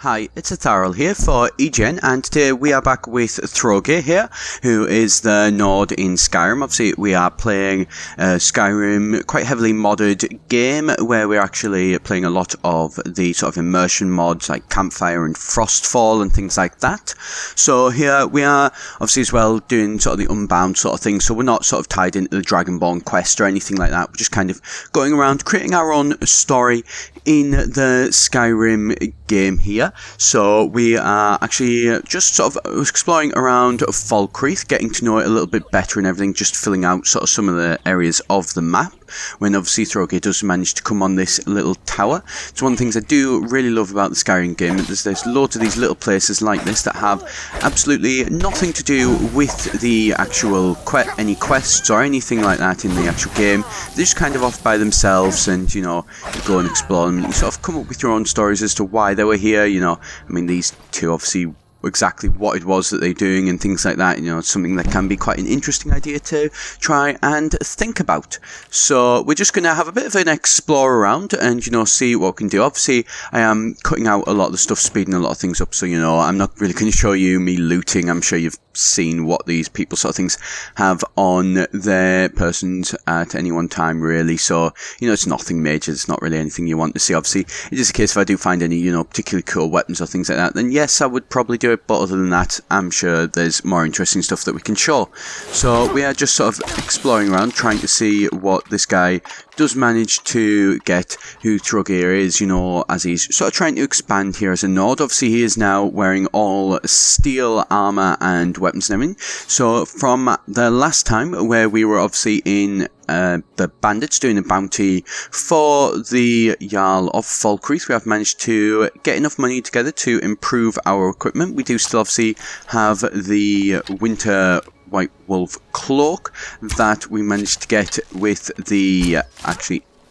Hi, it's Etharal here for eGen, and today we are back with Throgir here, who is the Nord in Skyrim. Obviously, we are playing Skyrim, quite heavily modded game, where we're actually playing a lot of the sort of immersion mods like Campfire and Frostfall and things like that. So here we are, obviously as well, doing sort of the Unbound sort of thing, so we're not sort of tied into the Dragonborn quest or anything like that. We're just kind of going around, creating our own story in the Skyrim game here. So we are actually just sort of exploring around Falkreath, getting to know it a little bit better and everything, just filling out sort of some of the areas of the map, when obviously Throgir does manage to come on this little tower. It's one of the things I do really love about the Skyrim game. There's loads of these little places like this that have absolutely nothing to do with the actual any quests or anything like that in the actual game. They're just kind of off by themselves, and you know, you go and explore them and you sort of come up with your own stories as to why they were here. You know, I mean, these two obviously exactly what it was that they're doing and things like that. You know, it's something that can be quite an interesting idea to try and think about. So we're just going to have a bit of an explore around and, you know, see what we can do. Obviously, I am cutting out a lot of the stuff, speeding a lot of things up, so, you know, I'm not really going to show you me looting. I'm sure you've seen what these people sort of things have on their persons at any one time, really. So, you know, it's nothing major. It's not really anything you want to see. Obviously, it is a case if I do find any, you know, particularly cool weapons or things like that, then yes, I would probably do it. But other than that, I'm sure there's more interesting stuff that we can show. So we are just sort of exploring around, trying to see what this guy does manage to get, who Throgir is, you know, as he's sort of trying to expand here as a Nord. Obviously, he is now wearing all steel armor and weapons and everything. So from the last time where we were obviously in the bandits doing a bounty for the Jarl of Falkreath, we have managed to get enough money together to improve our equipment. We do still obviously have the winter white wolf cloak that we managed to get with the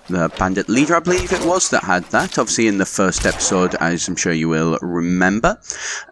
the bandit leader, I believe it was, that had that, obviously in the first episode, as I'm sure you will remember.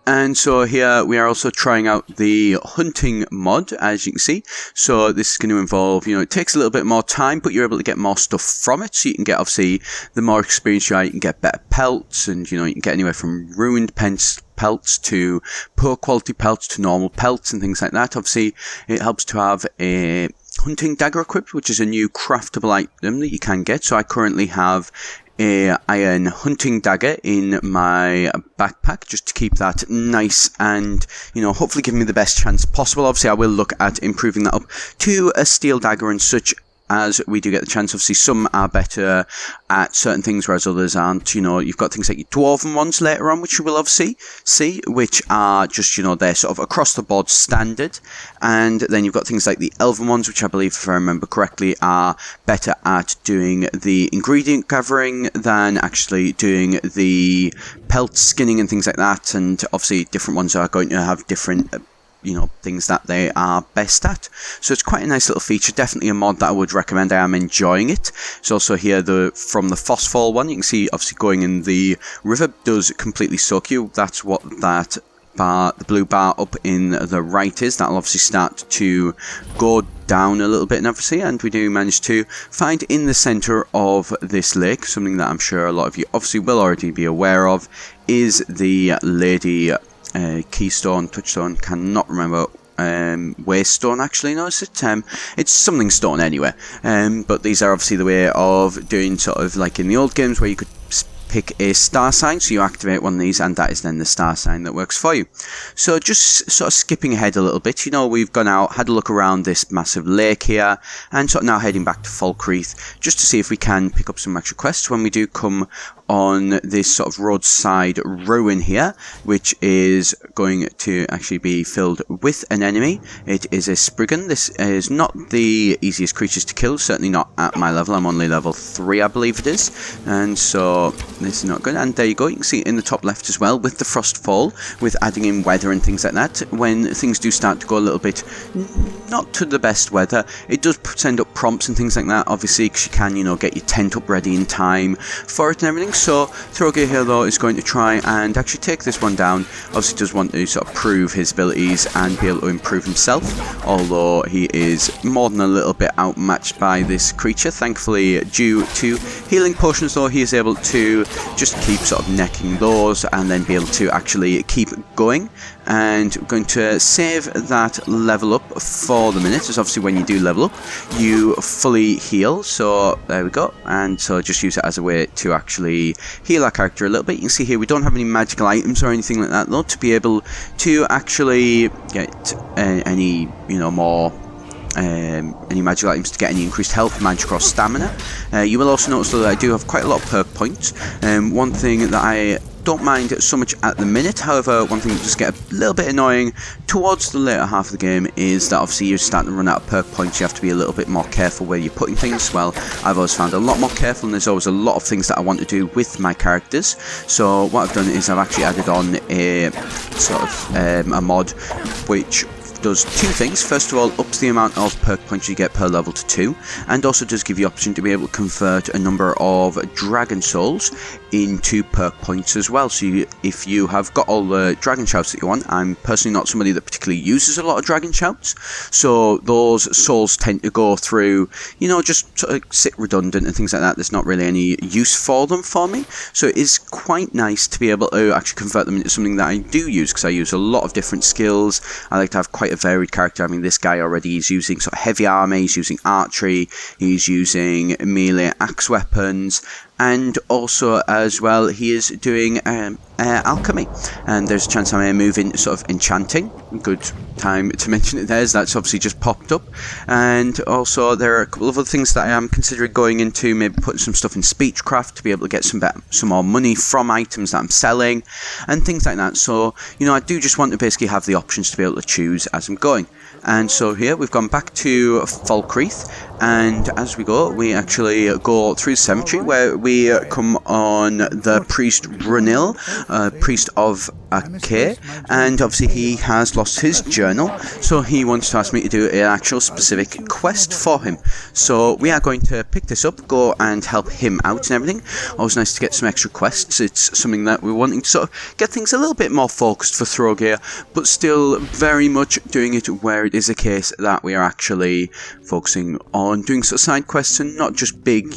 And so here we are also trying out the hunting mod, as you can see. So this is going to involve, you know, it takes a little bit more time, but you're able to get more stuff from it. So you can get, obviously, the more experience you are, you can get better pelts, and, you know, you can get anywhere from ruined pelts to poor quality pelts to normal pelts and things like that. Obviously, it helps to have a hunting dagger equipped, which is a new craftable item that you can get. So I currently have a iron hunting dagger in my backpack, just to keep that nice and, you know, hopefully give me the best chance possible. Obviously, I will look at improving that up to a steel dagger and such as we do get the chance. Obviously, some are better at certain things, whereas others aren't. You know, you've got things like your dwarven ones later on, which you will obviously see, which are just, you know, they're sort of across the board standard. And then you've got things like the elven ones, which I believe, if I remember correctly, are better at doing the ingredient gathering than actually doing the pelt skinning and things like that. And obviously, different ones are going to have different you know, things that they are best at. So it's quite a nice little feature, definitely a mod that I would recommend. I am enjoying it. It's also here from the Frostfall one, you can see obviously going in the river does completely soak you. That's what that bar, the blue bar up in the right is. That'll obviously start to go down a little bit, and obviously, and we do manage to find in the centre of this lake, something that I'm sure a lot of you obviously will already be aware of, is the Lady Keystone, Touchstone, cannot remember, Waystone actually, no, it's something stone anyway, but these are obviously the way of doing sort of like in the old games where you could pick a star sign, so you activate one of these and that is then the star sign that works for you. So just sort of skipping ahead a little bit, you know, we've gone out, had a look around this massive lake here, and sort of now heading back to Falkreath just to see if we can pick up some extra quests when we do come on this sort of roadside ruin here, which is going to actually be filled with an enemy. It is a Spriggan. This is not the easiest creatures to kill, certainly not at my level. I'm only level 3, I believe it is, and so this is not good. And there you go, you can see it in the top left as well with the Frostfall, with adding in weather and things like that. When things do start to go a little bit not to the best weather, it does send up prompts and things like that, obviously, because you can, you know, get your tent up ready in time for it and everything. So Throgir here though is going to try and actually take this one down. Obviously does want to sort of prove his abilities and be able to improve himself, although he is more than a little bit outmatched by this creature. Thankfully, due to healing potions though, he is able to just keep sort of necking those and then be able to actually keep going. And I'm going to save that level up for the minute, as obviously when you do level up you fully heal. So there we go, and so just use it as a way to actually heal our character a little bit. You can see here we don't have any magical items or anything like that though to be able to actually get any more any magical items to get any increased health, magic or stamina. You will also notice though that I do have quite a lot of perk points. One thing that I don't mind so much at the minute, however, one thing that does get a little bit annoying towards the later half of the game is that obviously you're starting to run out of perk points. You have to be a little bit more careful where you're putting things. Well, I've always found a lot more careful, and there's always a lot of things that I want to do with my characters. So what I've done is I've actually added on a sort of a mod which does two things. First of all, ups the amount of perk points you get per level to 2, and also does give you the option to be able to convert a number of dragon souls into perk points as well. So if you have got all the dragon shouts that you want, I'm personally not somebody that particularly uses a lot of dragon shouts, so those souls tend to go through, just sort of sit redundant and things like that. There's not really any use for them for me, so it is quite nice to be able to actually convert them into something that I do use, because I use a lot of different skills. I like to have quite a varied character. I mean, this guy already is using sort of heavy armor, he's using archery, he's using melee axe weapons, and also as well he is doing alchemy, and there's a chance I may move into sort of enchanting. Good time to mention it there, as that's obviously just popped up. And also there are a couple of other things that I am considering going into, maybe putting some stuff in speechcraft to be able to get some more money from items that I'm selling and things like that. So I do just want to basically have the options to be able to choose as I'm going. And so here we've gone back to Falkreath, and as we go we actually go through the cemetery where we come on the priest Brunil, priest of Ake, and obviously he has lost his journal, so he wants to ask me to do an actual specific quest for him. So we are going to pick this up, go and help him out and everything. Always nice to get some extra quests. It's something that we're wanting to sort of get things a little bit more focused for Throgir, but still very much doing it where it is a case that we are actually focusing on doing sort of side quests and not just big,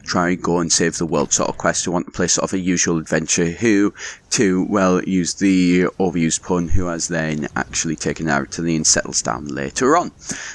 try go and save the world sort of quests. We want to play sort of a usual adventure who, to, well, use the overused pun, who has then actually taken out and settles down later on.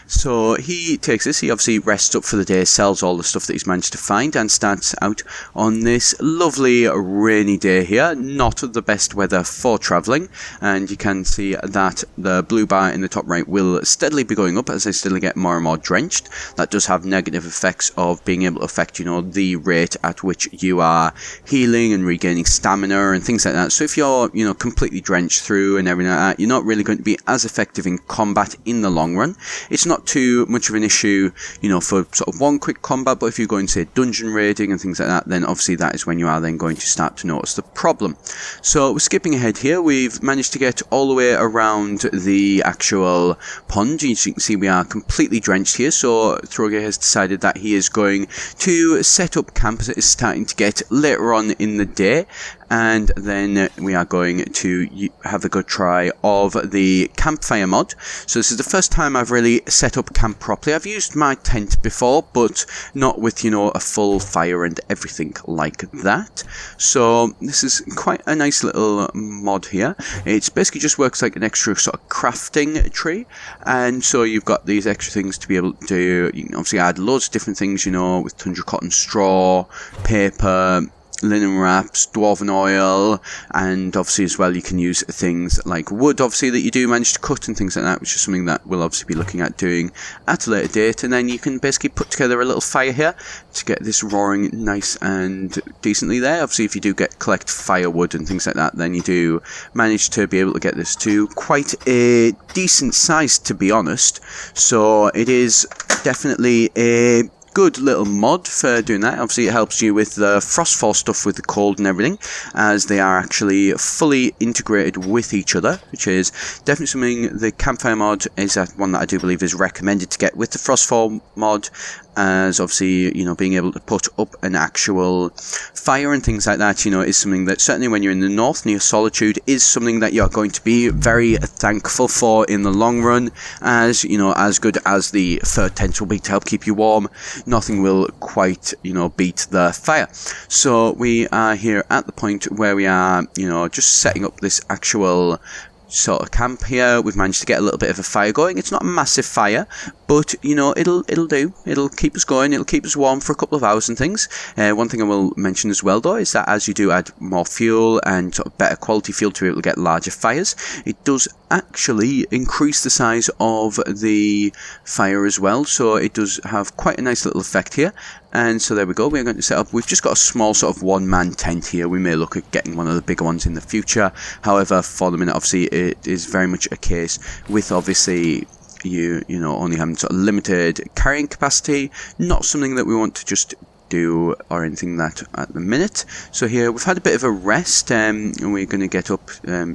So he takes this, he obviously rests up for the day, sells all the stuff that he's managed to find, and starts out on this lovely rainy day here. Not the best weather for travelling, and you can see that the blue bar in the top right will steadily be going up as I steadily get more and more drenched. That does have negative effects of being able to affect, the rate at which you are healing and regaining stamina and things like that. So if you're, completely drenched through and everything like that, you're not really going to be as effective in combat in the long run. It's not too much of an issue, for sort of one quick combat, but if you're going to say dungeon raiding and things like that, then obviously that is when you are then going to start to notice the problem. So we're skipping ahead here. We've managed to get all the way around the actual pond. As you can see, we are completely drenched here, so Throgir has decided that he is going to set up camp as it is starting to get later on in the day. And then we are going to have a good try of the campfire mod. So this is the first time I've really set up camp properly. I've used my tent before, but not with, a full fire and everything like that. So this is quite a nice little mod here. It basically just works like an extra sort of crafting tree. And so you've got these extra things to be able to do. You can obviously add loads of different things, with tundra cotton straw, paper, linen wraps, dwarven oil, and obviously as well you can use things like wood, obviously, that you do manage to cut and things like that, which is something that we'll obviously be looking at doing at a later date. And then you can basically put together a little fire here to get this roaring nice and decently there. Obviously if you do collect firewood and things like that, then you do manage to be able to get this to quite a decent size, to be honest. So it is definitely a good little mod for doing that. Obviously it helps you with the Frostfall stuff with the cold and everything, as they are actually fully integrated with each other, which is definitely something. The campfire mod is one that I do believe is recommended to get with the Frostfall mod, as obviously, you know, being able to put up an actual fire and things like that, you know, is something that certainly when you're in the north near Solitude is something that you're going to be very thankful for in the long run, as, you know, as good as the fur tent will be to help keep you warm, nothing will quite, you know, beat the fire. So we are here at the point where we are, you know, just setting up this actual sort of camp here. We've managed to get a little bit of a fire going. It's not a massive fire, but you know, it'll do. It'll keep us going. It'll keep us warm for a couple of hours and things. One thing I will mention as well though is that as you do add more fuel and sort of better quality fuel to be able to get larger fires, it does actually increase the size of the fire as well, so it does have quite a nice little effect here. And so there we go, we're going to set up, we've just got a small sort of one-man tent here. We may look at getting one of the bigger ones in the future, however for the minute obviously it is very much a case with obviously you know, only having sort of limited carrying capacity, not something that we want to just do or anything that at the minute. So here we've had a bit of a rest, and we're going to get up.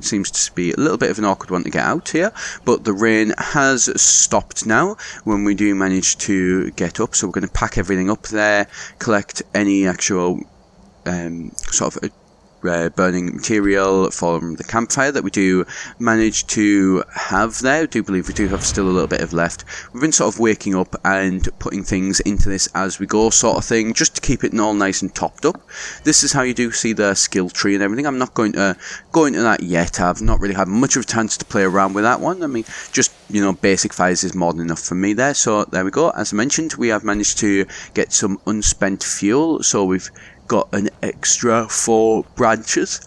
Seems to be a little bit of an awkward one to get out here, but the rain has stopped now when we do manage to get up. So we're going to pack everything up there, collect any actual sort of burning material from the campfire that we do manage to have there. I do believe we do have still a little bit of left. We've been sort of waking up and putting things into this as we go sort of thing, just to keep it all nice and topped up. This is how you do see the skill tree and everything. I'm not going to go into that yet. I've not really had much of a chance to play around with that one. I mean, just, you know, basic fires is more than enough for me there. So there we go. As I mentioned, we have managed to get some unspent fuel, so we've got an extra 4 branches,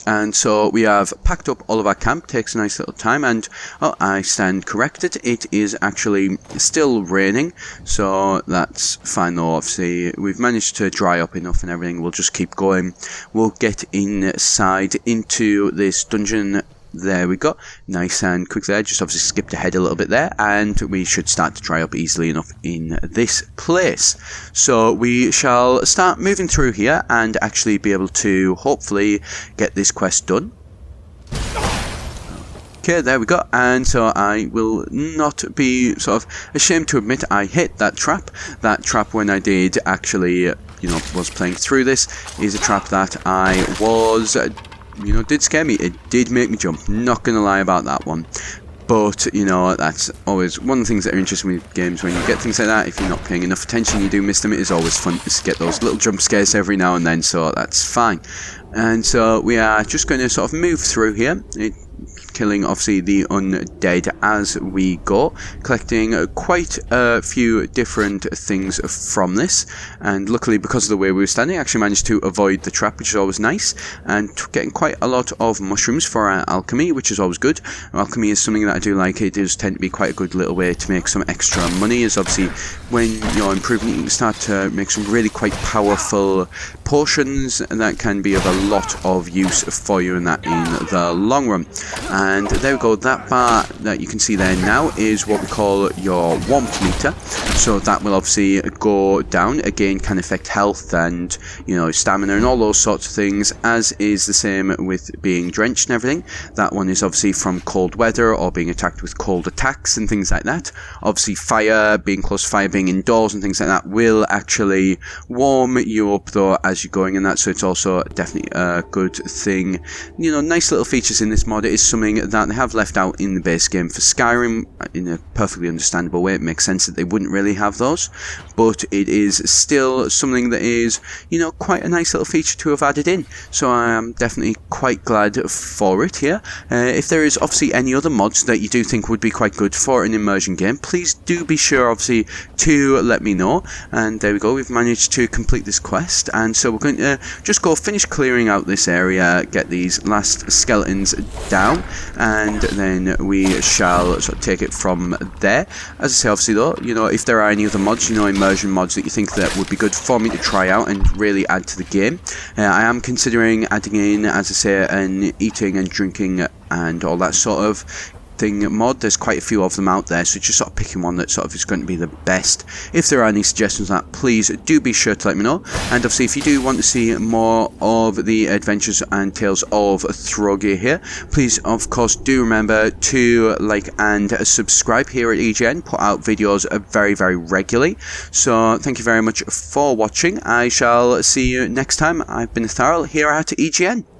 and so we have packed up all of our camp. Takes a nice little time, and I stand corrected, it is actually still raining, so that's fine though. Obviously we've managed to dry up enough and everything. We'll just keep going. We'll get inside into this dungeon. There we go, nice and quick there, just obviously skipped ahead a little bit there, and we should start to dry up easily enough in this place. So we shall start moving through here and actually be able to hopefully get this quest done. Okay, there we go, and so I will not be sort of ashamed to admit I hit that trap. That trap, when I did actually, you know, was playing through this, is a trap that I was... you know, did scare me. It did make me jump, not gonna lie about that one. But, you know, that's always one of the things that are interesting with games, when you get things like that. If you're not paying enough attention, you do miss them. It is always fun to get those little jump scares every now and then, so that's fine. And so we are just going to sort of move through here, killing obviously the undead as we go, collecting quite a few different things from this, and luckily because of the way we were standing I actually managed to avoid the trap, which is always nice, and getting quite a lot of mushrooms for our alchemy, which is always good. Alchemy is something that I do like. It does tend to be quite a good little way to make some extra money, as obviously when you're improving you can start to make some really quite powerful potions, and that can be of a lot of use for you in that in the long run. And there we go, that bar that you can see there now is what we call your warmth meter, so that will obviously go down. Again, can affect health and, you know, stamina and all those sorts of things, as is the same with being drenched and everything. That one is obviously from cold weather or being attacked with cold attacks and things like that. Obviously fire, being close to fire, being indoors and things like that will actually warm you up though as you're going in that, so it's also definitely a good thing. You know, nice little features in this mod. It is something that they have left out in the base game for Skyrim in a perfectly understandable way. It makes sense that they wouldn't really have those, but it is still something that is, you know, quite a nice little feature to have added in, so I am definitely quite glad for it here. If there is obviously any other mods that you do think would be quite good for an immersion game, please do be sure obviously to let me know. And there we go, we've managed to complete this quest, and so we're going to just go finish clearing out this area, get these last skeletons down, and then we shall sort of take it from there. As I say, obviously though, you know, if there are any other mods, you know, immersion mods that you think that would be good for me to try out and really add to the game, I am considering adding in, as I say, an eating and drinking and all that sort of crafting mod. There's quite a few of them out there, so just sort of picking one that sort of is going to be the best. If there are any suggestions on that, please do be sure to let me know. And obviously, if you do want to see more of the adventures and tales of Throgir here, please of course do remember to like and subscribe here at EGN. Put out videos very regularly. So thank you very much for watching. I shall see you next time. I've been Etharal here at EGN.